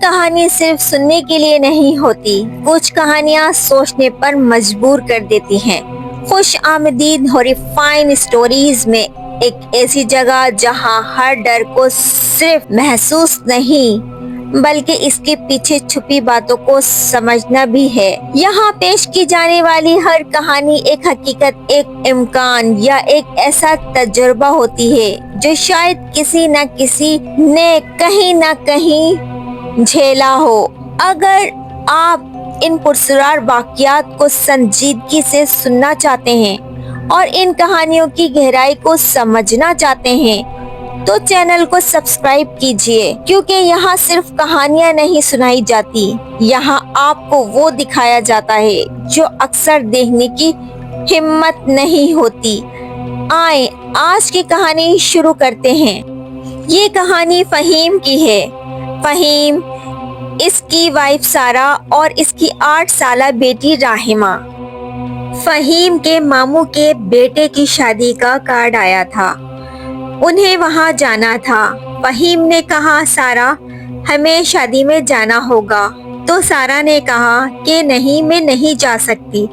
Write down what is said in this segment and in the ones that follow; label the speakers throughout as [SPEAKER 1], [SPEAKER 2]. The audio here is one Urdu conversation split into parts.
[SPEAKER 1] کہانی صرف سننے کے لیے نہیں ہوتی، کچھ کہانیاں سوچنے پر مجبور کر دیتی ہیں۔ خوش آمدید ہاریفائنگ اسٹوریز میں ایک ایسی جگہ جہاں ہر ڈر کو صرف محسوس نہیں بلکہ اس کے پیچھے چھپی باتوں کو سمجھنا بھی ہے۔ یہاں پیش کی جانے والی ہر کہانی ایک حقیقت، ایک امکان یا ایک ایسا تجربہ ہوتی ہے جو شاید کسی نہ کسی نے کہیں نہ کہیں جھیلا ہو۔ اگر آپ ان پراسرار واقعات کو سنجیدگی سے سننا چاہتے ہیں اور ان کہانیوں کی گہرائی کو سمجھنا چاہتے ہیں تو چینل کو سبسکرائب کیجیے، کیونکہ یہاں صرف کہانیاں نہیں سنائی جاتی، یہاں آپ کو وہ دکھایا جاتا ہے جو اکثر دیکھنے کی ہمت نہیں ہوتی۔ آئیں آج کی کہانی شروع کرتے ہیں۔ یہ کہانی فہیم کی ہے۔ فہیم، اس کی وائف سارہ اور اس کی 8 سالہ بیٹی راحمہ۔ فہیم کے ماموں کے بیٹے کی شادی کا کارڈ آیا تھا، انہیں وہاں جانا تھا۔ فہیم نے کہا سارہ، ہمیں شادی میں جانا ہوگا، تو سارہ نے کہا کہ نہیں، میں نہیں جا سکتی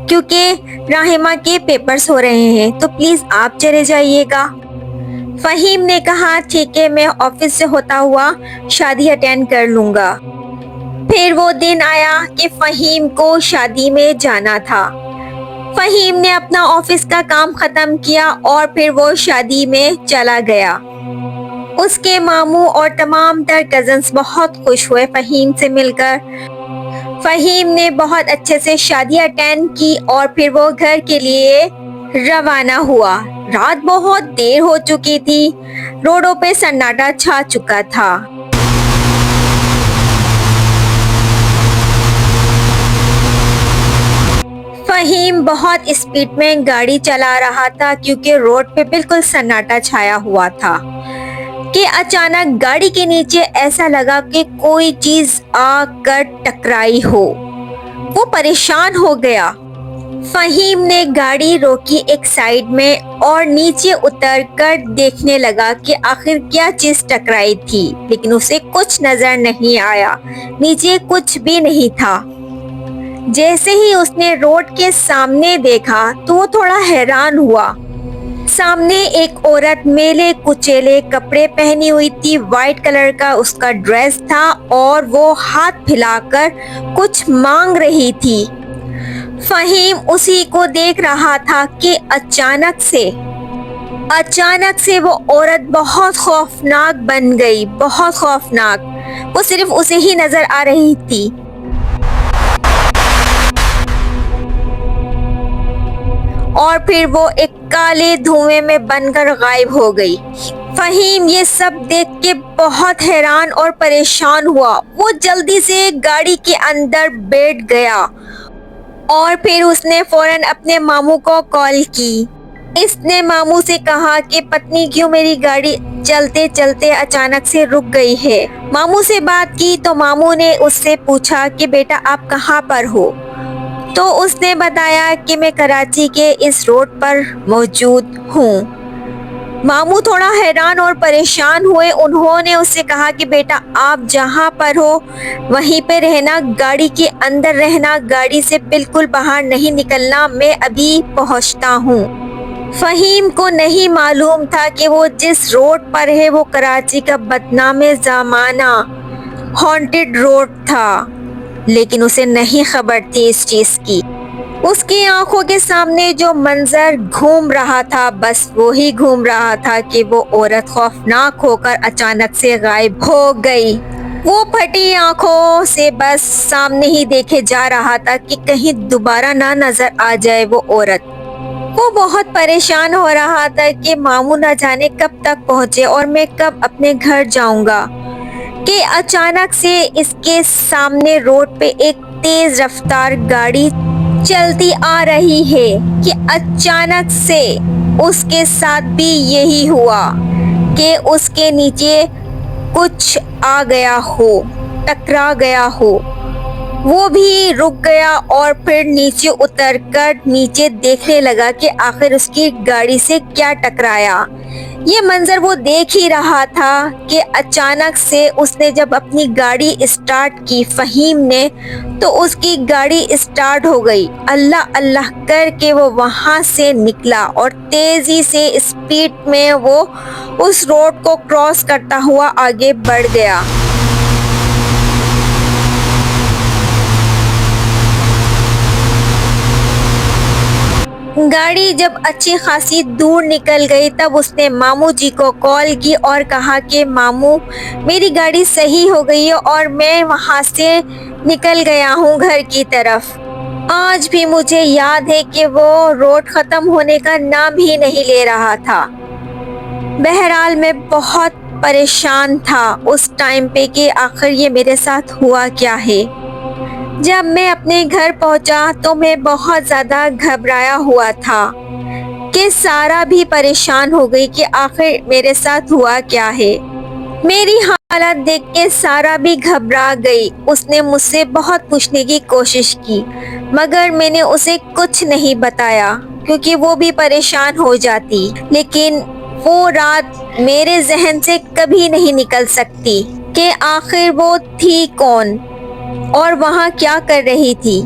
[SPEAKER 1] کیونکہ راحمہ کے پیپرز ہو رہے ہیں، تو پلیز آپ چلے جائیے گا۔ فہیم نے کہا ٹھیک ہے، میں آفس سے ہوتا ہوا شادی اٹینڈ کر لوں گا۔ پھر وہ دن آیا کہ فہیم کو شادی میں جانا تھا۔ فہیم نے اپنا آفس کا کام ختم کیا اور پھر وہ شادی میں چلا گیا۔ اس کے ماموں اور تمام تر کزنز بہت خوش ہوئے فہیم سے مل کر۔ فہیم نے بہت اچھے سے شادی اٹینڈ کی اور پھر وہ گھر کے لیے روانہ ہوا۔ رات بہت دیر ہو چکی تھی، روڈوں پہ سناٹا چھا چکا تھا۔ فہیم بہت اسپیڈ میں گاڑی چلا رہا تھا کیونکہ روڈ پہ بالکل سناٹا چھایا ہوا تھا کہ اچانک گاڑی کے نیچے ایسا لگا کہ کوئی چیز آ کر ٹکرائی ہو۔ وہ پریشان ہو گیا۔ فہیم نے گاڑی روکی ایک سائیڈ میں اور نیچے اتر کر دیکھنے لگا کہ آخر کیا چیز ٹکرائی تھی، لیکن اسے کچھ نظر نہیں آیا، نیچے کچھ بھی نہیں تھا۔ جیسے ہی اس نے روڈ کے سامنے دیکھا تو وہ تھوڑا حیران ہوا۔ سامنے ایک عورت میلے کچیلے کپڑے پہنی ہوئی تھی، وائٹ کلر کا اس کا ڈریس تھا اور وہ ہاتھ پھیلا کر کچھ مانگ رہی تھی۔ فہیم اسی کو دیکھ رہا تھا کہ اچانک سے وہ عورت بہت خوفناک بن گئی، بہت خوفناک۔ وہ صرف اسے ہی نظر آ رہی تھی۔ اور پھر وہ ایک کالے دھوئیں میں بن کر غائب ہو گئی۔ فہیم یہ سب دیکھ کے بہت حیران اور پریشان ہوا۔ وہ جلدی سے گاڑی کے اندر بیٹھ گیا اور پھر اس نے فوراً اپنے ماموں کو کال کی۔ اس نے ماموں سے کہا کہ پتنی کیوں میری گاڑی چلتے چلتے اچانک سے رک گئی ہے۔ ماموں سے بات کی تو ماموں نے اس سے پوچھا کہ بیٹا آپ کہاں پر ہو؟ تو اس نے بتایا کہ میں کراچی کے اس روڈ پر موجود ہوں۔ ماموں تھوڑا حیران اور پریشان ہوئے۔ انہوں نے اس سے کہا کہ بیٹا آپ جہاں پر ہو وہیں پہ رہنا، گاڑی کے اندر رہنا، گاڑی سے بالکل باہر نہیں نکلنا، میں ابھی پہنچتا ہوں۔ فہیم کو نہیں معلوم تھا کہ وہ جس روڈ پر ہے وہ کراچی کا بدنام زمانہ ہانٹڈ روڈ تھا، لیکن اسے نہیں خبر تھی اس چیز کی۔ اس کی آنکھوں کے سامنے جو منظر گھوم رہا تھا بس وہی گھوم رہا تھا کہ وہ عورت خوفناک ہو کر اچانک سے غائب ہو گئی۔ وہ پھٹی آنکھوں سے بس سامنے ہی دیکھے جا رہا تھا کہ کہیں دوبارہ نہ نظر آ جائے وہ عورت۔ وہ بہت پریشان ہو رہا تھا کہ ماموں نہ جانے کب تک پہنچے اور میں کب اپنے گھر جاؤں گا، کہ اچانک سے اس کے سامنے روڈ پہ ایک تیز رفتار گاڑی چلتی آ رہی ہے کہ اچانک سے اس کے ساتھ بھی یہی ہوا کہ اس کے نیچے کچھ آ گیا ہو، ٹکرا گیا ہو۔ وہ بھی رک گیا اور پھر نیچے اتر کر نیچے دیکھنے لگا کہ آخر اس کی گاڑی سے کیا ٹکرایا۔ یہ منظر وہ دیکھ ہی رہا تھا کہ اچانک سے اس نے جب اپنی گاڑی اسٹارٹ کی فہیم نے، تو اس کی گاڑی اسٹارٹ ہو گئی۔ اللہ اللہ کر کے وہ وہاں سے نکلا اور تیزی سے اسپیڈ میں وہ اس روڈ کو کراس کرتا ہوا آگے بڑھ گیا۔ گاڑی جب اچھی خاصی دور نکل گئی تب اس نے ماموں جی کو کال کی اور کہا کہ ماموں میری گاڑی صحیح ہو گئی ہے اور میں وہاں سے نکل گیا ہوں گھر کی طرف۔ آج بھی مجھے یاد ہے کہ وہ روڈ ختم ہونے کا نام ہی نہیں لے رہا تھا۔ بہرحال میں بہت پریشان تھا اس ٹائم پہ کہ آخر یہ میرے ساتھ ہوا کیا ہے۔ جب میں اپنے گھر پہنچا تو میں بہت زیادہ گھبرایا ہوا تھا کہ سارا بھی پریشان ہو گئی کہ آخر میرے ساتھ ہوا کیا ہے۔ میری حالت دیکھ کے سارا بھی گھبرا گئی۔ اس نے مجھ سے بہت پوچھنے کی کوشش کی مگر میں نے اسے کچھ نہیں بتایا کیونکہ وہ بھی پریشان ہو جاتی، لیکن وہ رات میرے ذہن سے کبھی نہیں نکل سکتی کہ آخر وہ تھی کون اور وہاں کیا کر رہی تھی۔